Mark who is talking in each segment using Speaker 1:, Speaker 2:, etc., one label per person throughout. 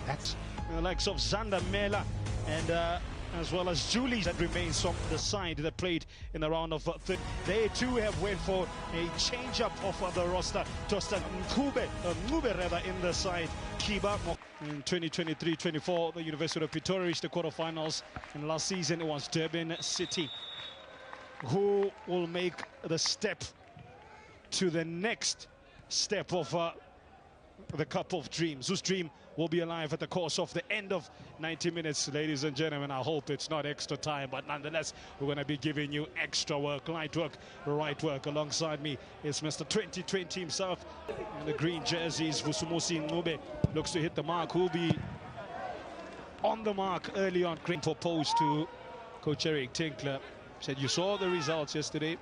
Speaker 1: That's
Speaker 2: the likes of Zander Mela and as well as Julie that remains from the side that played in the round of third. They too have went for a change-up of the roster. Tosta Ngube rather in the side. Kiba in 2023-24, the University of Pretoria reached the quarterfinals, and last season it was Durban City who will make the step to the next step of the Cup of Dreams, whose dream will be alive at the course of the end of 90 minutes. Ladies and gentlemen, I hope it's not extra time, but nonetheless, we're going to be giving you extra work, light work, right work. Alongside me is Mr. 2020 himself in the green jerseys. Vusumusi Ngube looks to hit the mark. Who'll be on the mark early on. Great proposed to Coach Eric Tinkler. Said, you saw the results yesterday.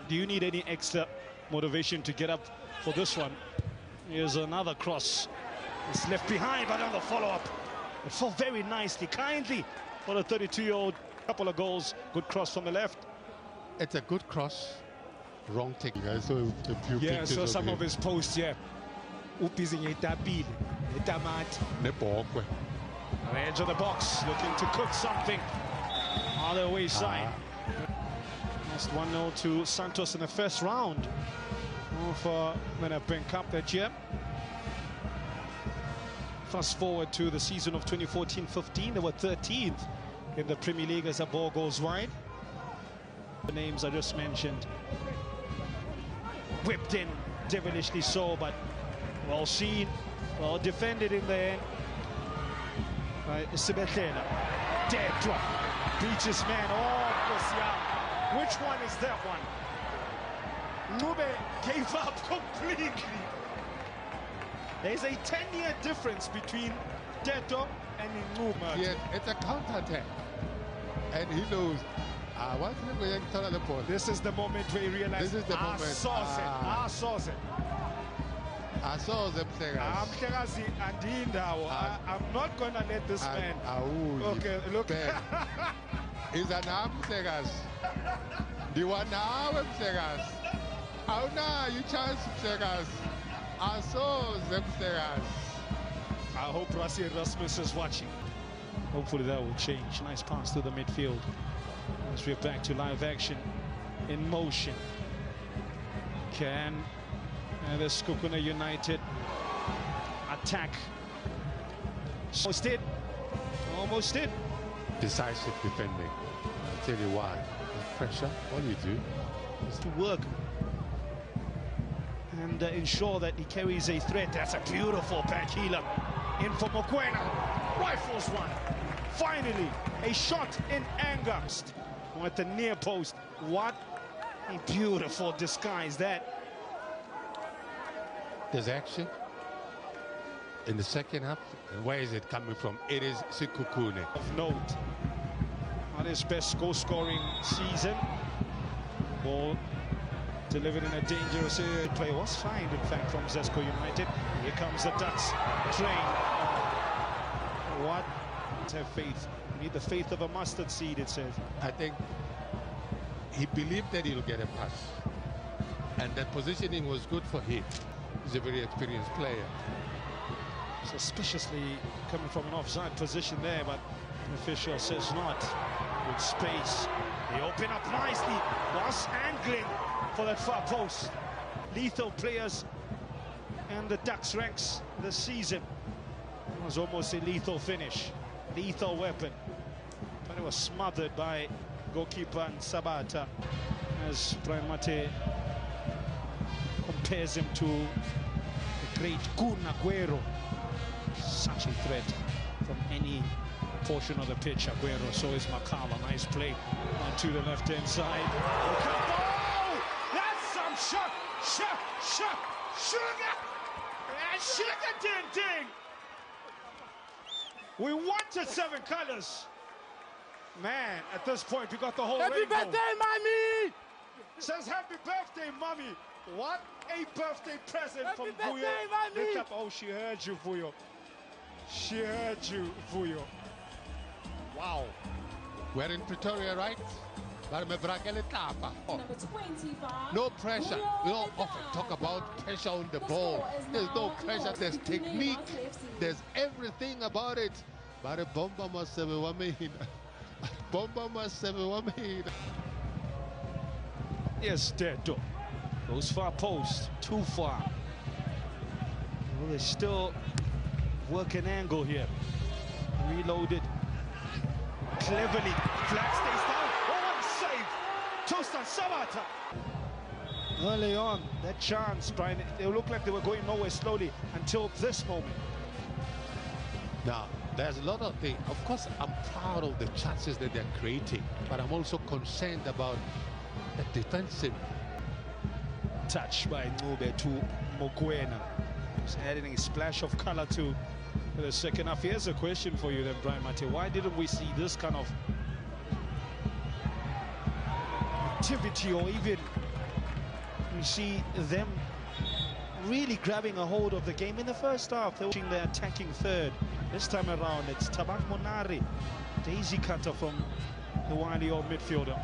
Speaker 2: Do you need any extra motivation to get up for this one? Here's another cross. It's left behind, but on the follow-up, it fell very nicely, kindly for the 32-year-old. Couple of goals, good cross from the left.
Speaker 1: it's a good cross. Wrong take. I saw a few pictures
Speaker 2: so some
Speaker 1: him.
Speaker 2: of his posts, yeah. Edge of the box, looking to cook something. Other way side. Lost 1-0 to Santos in the first round of the Nedbank Cup that year. Fast forward to the season of 2014-15, they were 13th in the Premier League as the ball goes wide. The names I just mentioned, whipped in devilishly so, but well seen, well defended in the end. Sibethela, dead drop, beaches man. Oh, Kosiam. Which one is that one? Ngube gave up completely. There's a 10-year difference between Deto and Ngube.
Speaker 1: Yes, it's a counter-attack. And he knows, what's the way to the ball?
Speaker 2: This is the moment where he realizes,
Speaker 1: this is the moment.
Speaker 2: I saw it.
Speaker 1: I saw them say,
Speaker 2: I'm not going to let this man. Okay, look.
Speaker 1: He's an arm segas. The one now segas. How now you chance segas. I saw them segas.
Speaker 2: I hope Rassi Rasmus is watching. Hopefully that will change. Nice pass to the midfield. As we're back to live action in motion. Can the Sekhukhune United attack? Almost did. Almost did.
Speaker 1: Decisive defending. I'll tell you why. With pressure, all you do
Speaker 2: is to work and ensure that he carries a threat. That's a beautiful back healer in for Mokoena. Rifles one. Finally, a shot in anger at the near post. What a beautiful disguise that.
Speaker 1: There's action in the second half. And where is it coming from? It is Sekhukhune.
Speaker 2: Of note, on his best goal-scoring season. Ball delivered in a dangerous area. Play was fined, in fact, from Zesco United. Here comes the Ducks train. What? Have faith. You need the faith of a mustard seed, it says.
Speaker 1: I think he believed that he'll get a pass. And that positioning was good for him. He's a very experienced player.
Speaker 2: Suspiciously coming from an offside position there, but the official says not. With space. They open up nicely. Was angling for that far post. Lethal players and the Ducks ranks this season. It was almost a lethal finish. Lethal weapon. But it was smothered by goalkeeper Sabata as Brian Mate compares him to the great Kun Aguero. Such a threat from any portion of the pitch. Aguero, so is Makala. Nice play to the left-hand side. Oh, that's some sugar! And sugar ding! We wanted 7 colors. Man, at this point, we got the whole
Speaker 3: Happy
Speaker 2: rainbow.
Speaker 3: birthday, mommy!
Speaker 2: Says happy birthday, mommy. What a birthday present
Speaker 3: happy
Speaker 2: from
Speaker 3: birthday,
Speaker 2: Vuyo.
Speaker 3: mommy.
Speaker 2: Lift up. Oh, she heard you, Vuyo. She heard you, Vuyo. Wow.
Speaker 1: We're in Pretoria, right? Number 25. No pressure. We don't often talk about pressure on the ball. There's no pressure. There's technique. There's everything about it. But a bomba must have a bomba must have a
Speaker 2: Yes, Dedo. Goes far post. Too far. Well, they still work an angle here. Reloaded. Cleverly. Flag stays down. Oh, what a save! Tostan Sabata. Early on, that chance, Brian, it looked like they were going nowhere slowly until this moment.
Speaker 1: Now, there's a lot of things. Of course, I'm proud of the chances that they're creating, but I'm also concerned about the defensive.
Speaker 2: Touch by Ngube to Mokwena. He's adding a splash of color to the second half. Here's a question for you then, Brian Mate. Why didn't we see this kind of activity, or even we see them really grabbing a hold of the game in the first half? They're watching their attacking third. This time around, it's Tabak Monari, daisy cutter from the wily old midfielder.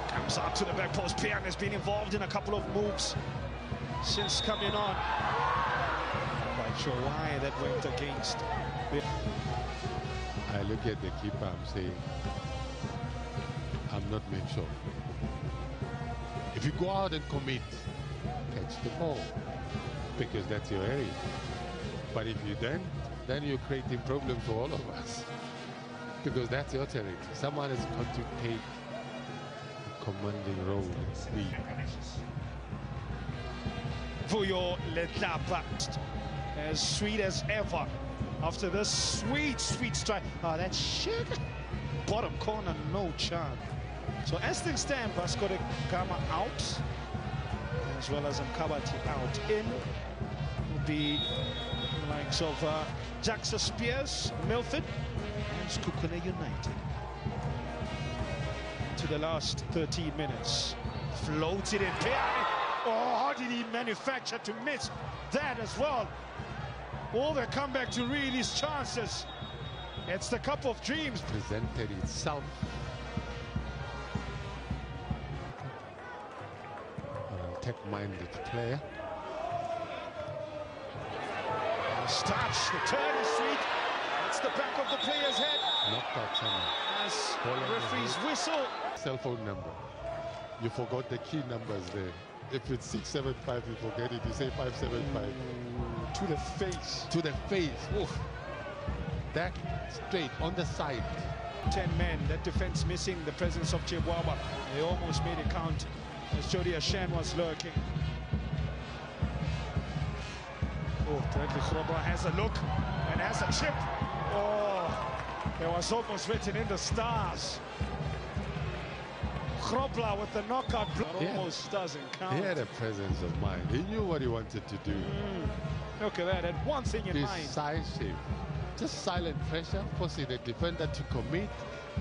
Speaker 2: Comes out to the back post. Pian has been involved in a couple of moves since coming on. Not quite sure why that went against.
Speaker 1: I look at the keeper, I'm saying, I'm not sure. If you go out and commit, catch the ball, because that's your area. But if you don't, then you're creating problems for all of us, because that's your territory. Someone has got to take a commanding role in league.
Speaker 2: For your Letlapa, as sweet as ever. After this sweet strike. Oh, that shit. Bottom corner, no chance. So as things stand, Vasco da Gama out, as well as Mkabati out. In will be the likes of Jackson Spears, Milford, and Sekhukhune United. To the last 13 minutes. Floated in. Oh, how did he manufacture to miss that as well? All the comeback to read his chances. It's the cup of dreams.
Speaker 1: Presented itself. An attack-minded player.
Speaker 2: Touch, the turn is sweet. It's the back of the player's head.
Speaker 1: Knocked out someone.
Speaker 2: As referee's whistle.
Speaker 1: Cell phone number. You forgot the key numbers there. If it's 675, you forget it. You say 575.
Speaker 2: To the face.
Speaker 1: To the face. Oof. That straight on the side.
Speaker 2: 10 men. That defense missing the presence of Chebwaba. They almost made it count as Jody Ashan was lurking. Oh, Bradley Chrobla has a look and has a chip. Oh, it was almost written in the stars. Chrobla with the knockout blow. Almost doesn't count.
Speaker 1: He had a presence of mind. He knew what he wanted to do.
Speaker 2: Look at that. And one thing in mind.
Speaker 1: Decisive. Just silent pressure, forcing the defender to commit.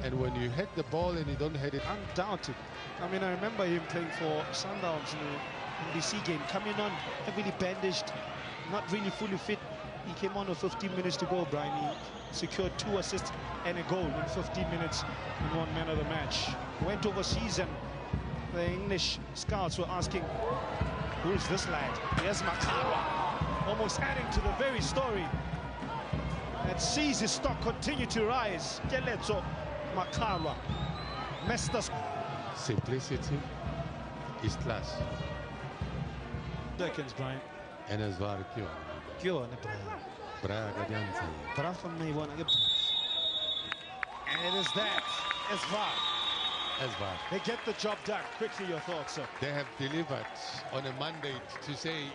Speaker 1: And when you hit the ball and you don't hit it.
Speaker 2: Undoubted. I mean, I remember him playing for Sundowns in the NBC game. Coming on heavily bandaged, not really fully fit. He came on with 15 minutes to go, Brian. He secured 2 assists and a goal in 15 minutes and 1 man of the match. Went overseas and the English scouts were asking, who is this lad? Here's Makarwa, almost adding to the very story that sees his stock continue to rise. Keletso Makarwa. Mestas.
Speaker 1: Simplicity is class.
Speaker 2: Seconds, Brian.
Speaker 1: And as well,
Speaker 2: and it is that as far. They get the job done. Quickly, your thoughts, sir.
Speaker 1: They have delivered on a mandate to say